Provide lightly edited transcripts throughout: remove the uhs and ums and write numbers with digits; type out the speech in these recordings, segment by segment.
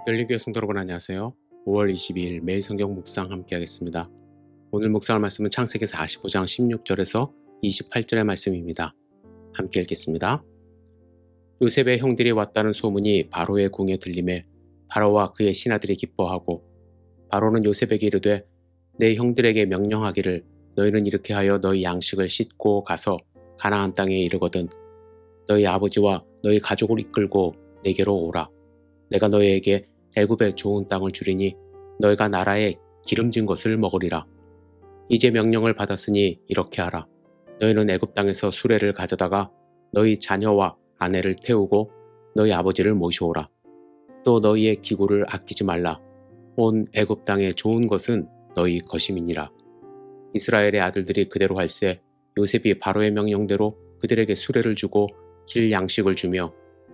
열린교회 성도 여러분 안녕하세요. 5월 22일 매일 성경 묵상 함께 하겠습니다. 오늘 묵상할 말씀은 창세기 45장 16절에서 28절의 말씀입니다. 함께 읽겠습니다. 요셉의 형들이 왔다는 소문이 바로의 궁에 들림에 바로와 그의 신하들이 기뻐하고 바로는 요셉에게 이르되 내 형들에게 명령하기를 너희는 이렇게 하여 너희 양식을 싣고 가서 가나안 땅에 이르거든 너희 아버지와 너희 가족을 이끌고 내게로 오라. 내가 너희에게 애굽의 좋은 땅을 주리니 너희가 나라에 기름진 것을 먹으리라. 이제 명령을 받았으니 이렇게 하라. 너희는 애굽 땅에서 수레를 가져다가 너희 자녀와 아내를 태우고 너희 아버지를 모셔오라. 또 너희의 기구를 아끼지 말라. 온 애굽 땅의 좋은 것은 너희 것임이니라. 이스라엘의 아들들이 그대로 할세 요셉이 바로의 명령대로 그들에게 수레를 주고 길 양식을 주며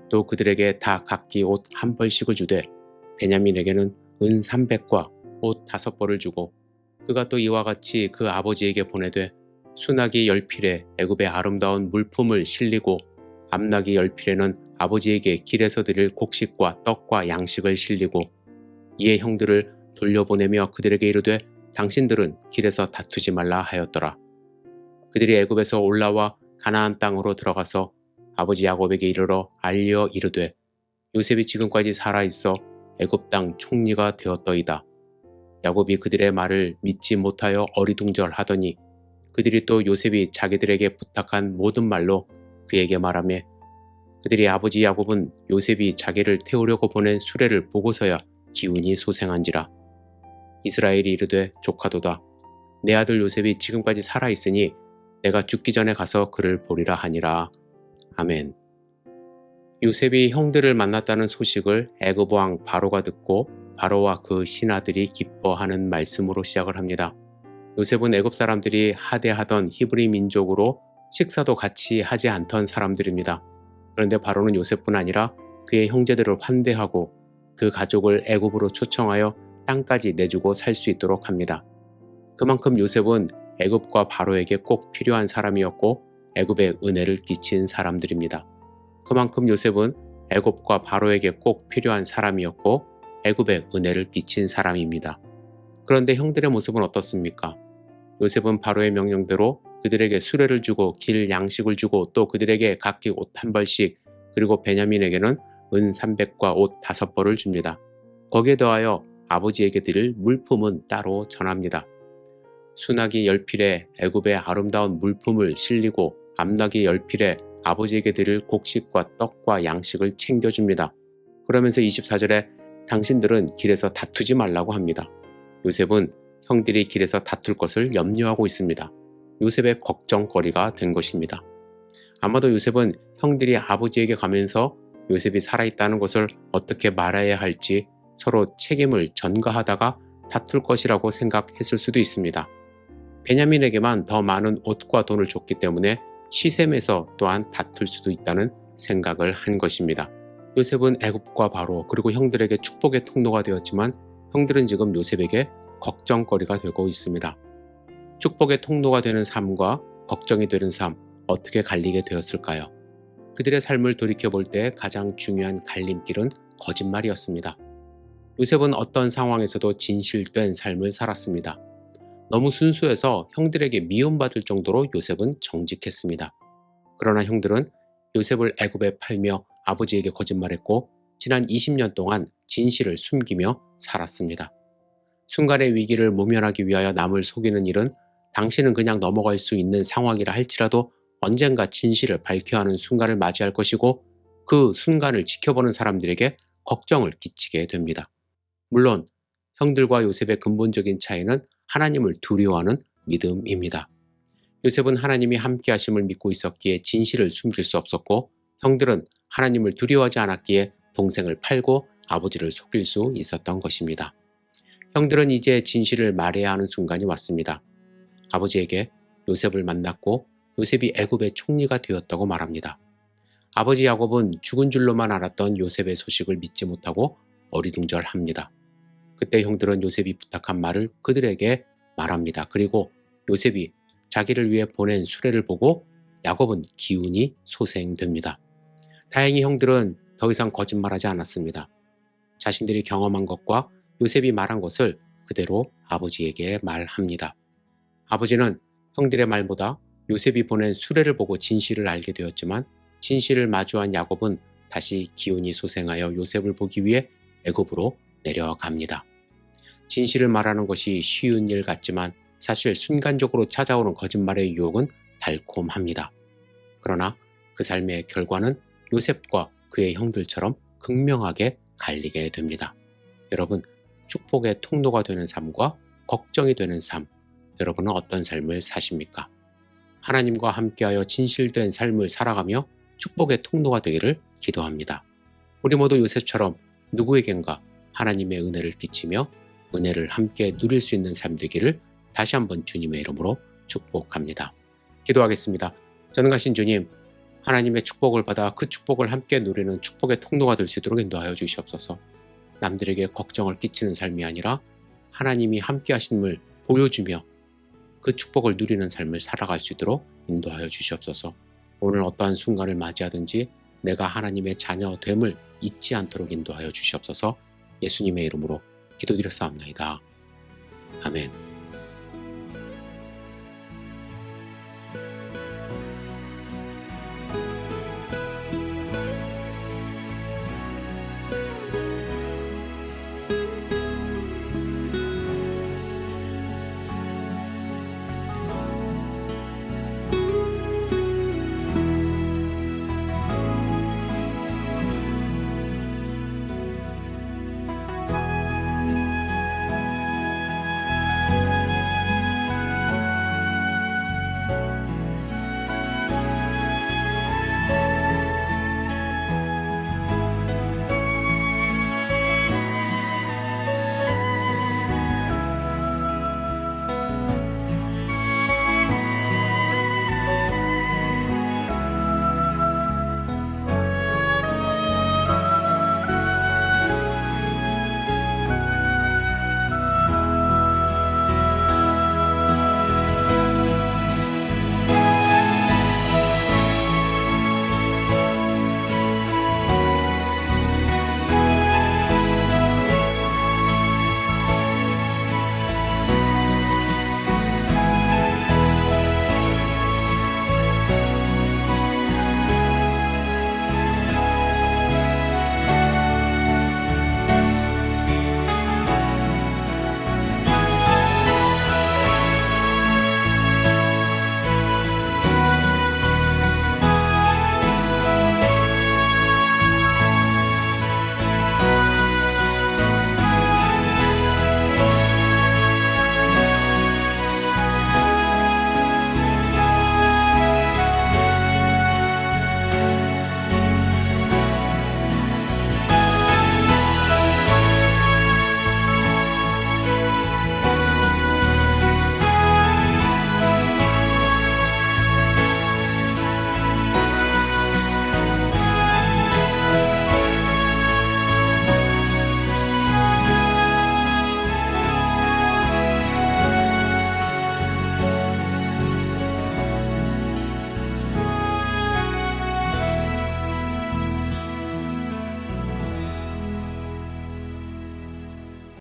또 그들에게 다 각기 옷 한 벌씩을 주되 베냐민에게는 은 300과 옷 5벌을 주고 그가 또 이와 같이 그 아버지에게 보내되 수나기 10필에 애굽의 아름다운 물품을 실리고 암나기 10필에는 아버지에게 길에서 드릴 곡식과 떡과 양식을 실리고 이에 형들을 돌려보내며 그들에게 이르되 당신들은 길에서 다투지 말라 하였더라. 그들이 애굽에서 올라와 가나안 땅으로 들어가서 아버지 야곱에게 이르러 알려 이르되 요셉이 지금까지 살아있어 애굽 땅 총리가 되었더이다. 야곱이 그들의 말을 믿지 못하여 어리둥절하더니 그들이 또 요셉이 자기들에게 부탁한 모든 말로 그에게 말하며 그들이 아버지 야곱은 요셉이 자기를 태우려고 보낸 수레를 보고서야 기운이 소생한지라. 이스라엘이 이르되 조카도다. 내 아들 요셉이 지금까지 살아있으니 내가 죽기 전에 가서 그를 보리라 하니라. 아멘. 요셉이 형들을 만났다는 소식을 애굽 왕 바로가 듣고 바로와 그 신하들이 기뻐하는 말씀으로 시작을 합니다. 요셉은 애굽 사람들이 하대하던 히브리 민족으로 식사도 같이 하지 않던 사람들입니다. 그런데 바로는 요셉뿐 아니라 그의 형제들을 환대하고 그 가족을 애굽으로 초청하여 땅까지 내주고 살 수 있도록 합니다. 그만큼 요셉은 애굽과 바로에게 꼭 필요한 사람이었고 애굽에 은혜를 끼친 사람들입니다. 그만큼 요셉은 애굽과 바로에게 꼭 필요한 사람이었고 애굽에 은혜를 끼친 사람입니다. 그런데 형들의 모습은 어떻습니까? 요셉은 바로의 명령대로 그들에게 수레를 주고 길 양식을 주고 또 그들에게 각기 옷 한 벌씩 그리고 베냐민에게는 은 300과 옷 5벌을 줍니다. 거기에 더하여 아버지에게 드릴 물품은 따로 전합니다. 수나기 10필에 애굽의 아름다운 물품을 실리고 암나기 10필에 아버지에게 드릴 곡식과 떡과 양식을 챙겨줍니다. 그러면서 24절에 당신들은 길에서 다투지 말라고 합니다. 요셉은 형들이 길에서 다툴 것을 염려하고 있습니다. 요셉의 걱정거리가 된 것입니다. 아마도 요셉은 형들이 아버지에게 가면서 요셉이 살아있다는 것을 어떻게 말해야 할지 서로 책임을 전가하다가 다툴 것이라고 생각했을 수도 있습니다. 베냐민에게만 더 많은 옷과 돈을 줬기 때문에 시셈에서 또한 다툴 수도 있다는 생각을 한 것입니다. 요셉은 애굽과 바로 그리고 형들에게 축복의 통로가 되었지만 형들은 지금 요셉에게 걱정거리가 되고 있습니다. 축복의 통로가 되는 삶과 걱정이 되는 삶 어떻게 갈리게 되었을까요? 그들의 삶을 돌이켜볼 때 가장 중요한 갈림길은 거짓말이었습니다. 요셉은 어떤 상황에서도 진실된 삶을 살았습니다. 너무 순수해서 형들에게 미움받을 정도로 요셉은 정직했습니다. 그러나 형들은 요셉을 애굽에 팔며 아버지에게 거짓말했고 지난 20년 동안 진실을 숨기며 살았습니다. 순간의 위기를 모면하기 위하여 남을 속이는 일은 당신은 그냥 넘어갈 수 있는 상황이라 할지라도 언젠가 진실을 밝혀야 하는 순간을 맞이할 것이고 그 순간을 지켜보는 사람들에게 걱정을 끼치게 됩니다. 물론 형들과 요셉의 근본적인 차이는 하나님을 두려워하는 믿음입니다. 요셉은 하나님이 함께 하심을 믿고 있었기에 진실을 숨길 수 없었고 형들은 하나님을 두려워하지 않았기에 동생을 팔고 아버지를 속일 수 있었던 것입니다. 형들은 이제 진실을 말해야 하는 순간이 왔습니다. 아버지에게 요셉을 만났고 요셉이 애굽의 총리가 되었다고 말합니다. 아버지 야곱은 죽은 줄로만 알았던 요셉의 소식을 믿지 못하고 어리둥절합니다. 그때 형들은 요셉이 부탁한 말을 그들에게 말합니다. 그리고 요셉이 자기를 위해 보낸 수레를 보고 야곱은 기운이 소생됩니다. 다행히 형들은 더 이상 거짓말하지 않았습니다. 자신들이 경험한 것과 요셉이 말한 것을 그대로 아버지에게 말합니다. 아버지는 형들의 말보다 요셉이 보낸 수레를 보고 진실을 알게 되었지만 진실을 마주한 야곱은 다시 기온이 소생하여 요셉을 보기 위해 애굽으로 내려갑니다. 진실을 말하는 것이 쉬운 일 같지만 사실 순간적으로 찾아오는 거짓말의 유혹은 달콤합니다. 그러나 그 삶의 결과는 요셉과 그의 형들처럼 극명하게 갈리게 됩니다. 여러분, 축복의 통로가 되는 삶과 걱정이 되는 삶, 여러분은 어떤 삶을 사십니까? 하나님과 함께하여 진실된 삶을 살아가며 축복의 통로가 되기를 기도합니다. 우리 모두 요셉처럼 누구에겐가 하나님의 은혜를 끼치며 은혜를 함께 누릴 수 있는 삶 되기를 다시 한번 주님의 이름으로 축복합니다. 기도하겠습니다. 전능하신 주님, 하나님의 축복을 받아 그 축복을 함께 누리는 축복의 통로가 될 수 있도록 인도하여 주시옵소서. 남들에게 걱정을 끼치는 삶이 아니라 하나님이 함께 하심을 보여주며 그 축복을 누리는 삶을 살아갈 수 있도록 인도하여 주시옵소서. 오늘 어떠한 순간을 맞이하든지 내가 하나님의 자녀됨을 잊지 않도록 인도하여 주시옵소서. 예수님의 이름으로 기도드렸사옵나이다. 아멘.